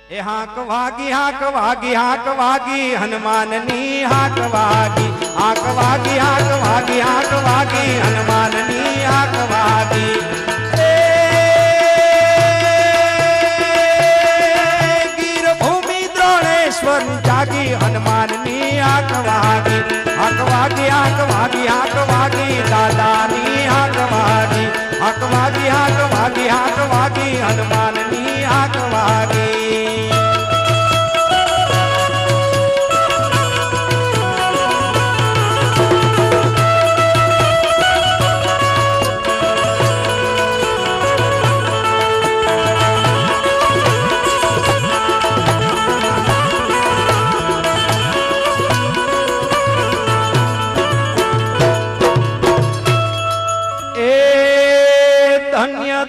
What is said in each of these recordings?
ए हाक वागी हाक वागी हाक वागी हनुमान नी हाक वागी हाक वागी हाक वागी हाक वागी हनुमान नी हाक वागी गिर भूमि द्रोणेश्वर जागी हनुमान नी हाक वागी हाक वागी हाक वागी हाक वागी दादा नी हाक वागी हाक वागी हाक वागी हाक वागी हनुमान नी हाक वागी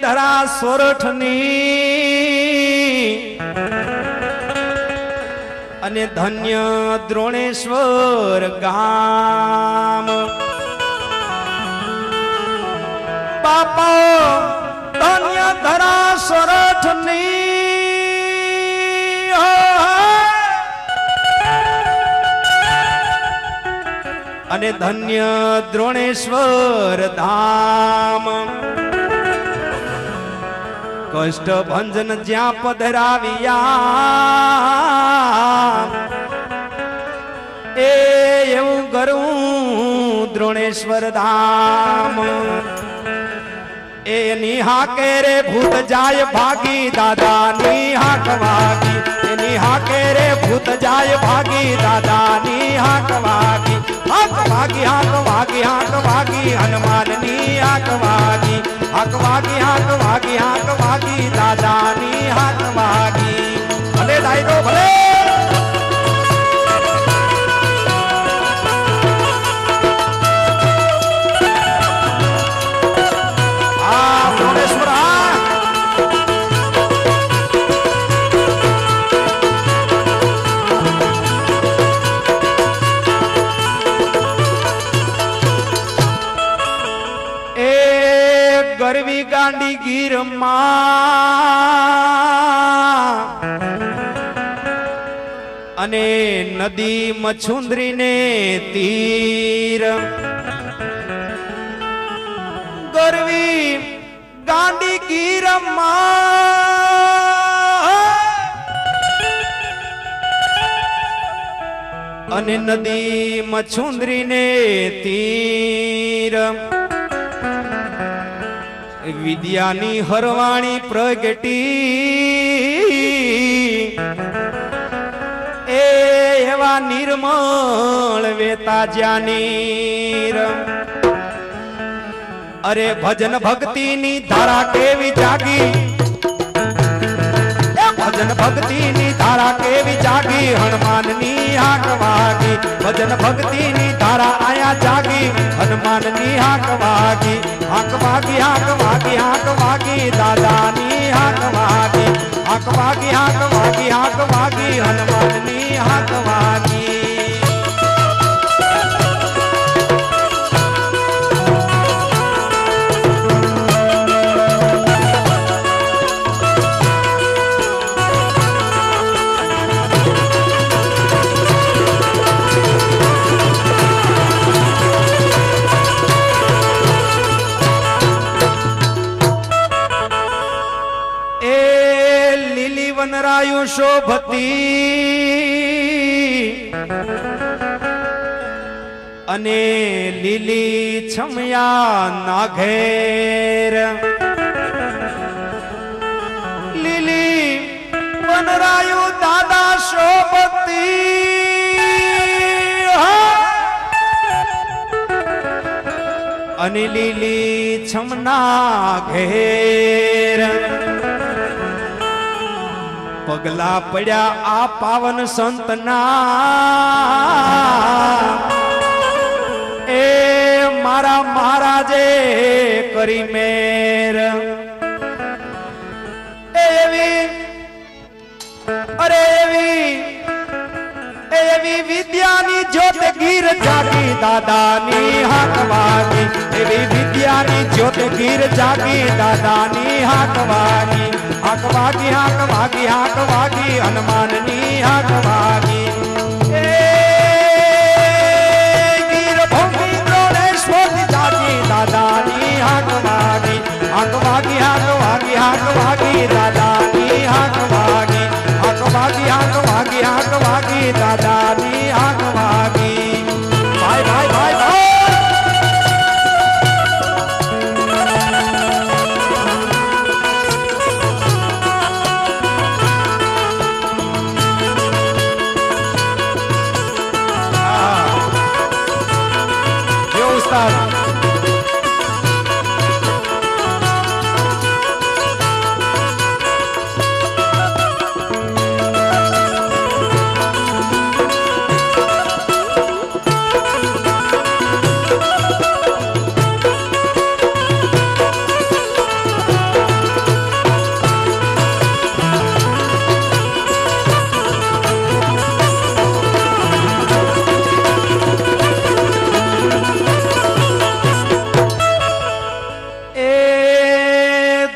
धरा सोरठनी अने धन्य द्रोणेश्वर गाम बापा धन्य धरा सोरठनी अने धन्य द्रोणेश्वर धाम कष्ट भंजन ज्या पधराविया एवं करूं द्रोणेश्वर धाम ए निहाके रे भूत जाय भागी दादा निहाक वागी ए निहाके रे भूत जाय भागी दादा निहाक वागी हाक वागी हाक वागी हाक वागी हनुमान निहाक वागी हाक वागी हाक वागी हाक वागी दादा नी हाक वागी भले दाई दो भले गरवी गांडी गिर अने नदी मछुंदरी ने तीर गरवी गांडी गिर अने नदी मछुंदरी ने तीर विद्यानी हरवाणी प्रगटी एवा निर्मल वेता जानीर अरे भजन भक्ति नी धारा केवी जागी भजन भक्ति नी धारा केवी जागी हनुमान नी हाक वागी भजन भक्ति नी धारा आया जागी हनुमान नी हाक वागी हाक वागी हाक वागी हाक वागी दादा नी हाक वागी हाक वागी हाक वागी हाक वागी हनुमान नी हाक वागी वनरायु शोभती अने लीली छमया नाघेर लीली वनरायु दादा शोभती अने लीली छमना घेर पगला पड़ा आ पावन संतना ए मारा महाराजे करी मेर एवी विद्यानी ज्योत गिर जागी दादा नी हाक वागी एवी विद्यानी ज्योत गिर जागी दादा नी हाक वागी હાક વાગી હાક વાગી હાક વાગી હનુમાનની હાક વાગી એ ગીર ભૂમિ દ્રોણેશ્વર જાગી દાદાની હાક વાગી હાક વાગી હાક વાગી હાક વાગી દાદાની હાક વાગી હાક વાગી હાક વાગી હાક વાગી દાદાની હાક વાગી ભાઈ ભાઈ ભાઈ ભાઈ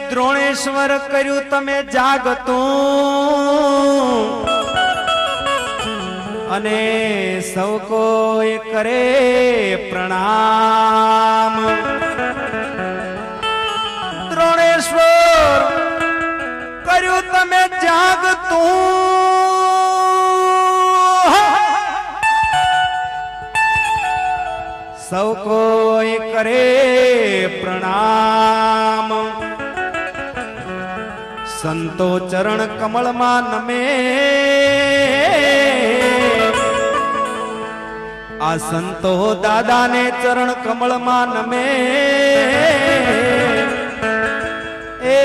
દ્રોણેશ્વર કર્યું તમે જાગતું અને સૌ કોઈ કરે પ્રણામ દ્રોણેશ્વર કર્યું તમે જાગતું સૌ કોઈ કરે પ્રણામ સંતો ચરણ કમળમાં નમે આ સંતો દાદાને ચરણ કમળમાં નમે એ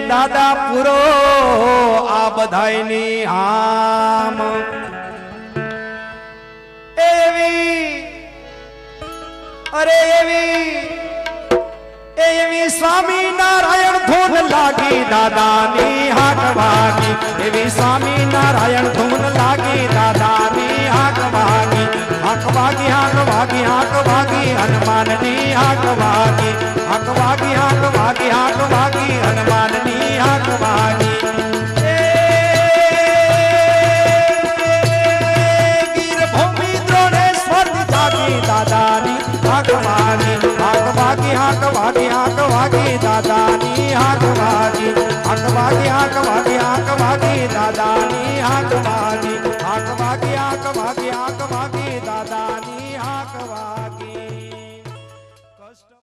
દાદા પૂરો આ બધાયની આમ એવી અરે એવી સ્વામી નારાયણ ધૂન લાગી દાદાની હાક વાગી એવી સ્વામી નારાયણ ધૂન લાગી દાદાની હાક વાગી હાક વાગી હાક વાગી હાક વાગી હનુમાનની હાક વાગી હાક વાગી હાક વાગી હાક વાગી હનુમાનની હાક વાગી ગીર ભૂમિ દ્રોણેશ્વર જાગી દાદાની હાક વાગી હાક વાગી હાક વાગી હાક વાગી દાદાની હાક વાગી હાક વાગી હાક વાગી હાક વાગી દાદાની હાક વાગી હાક વાગી હાક વાગી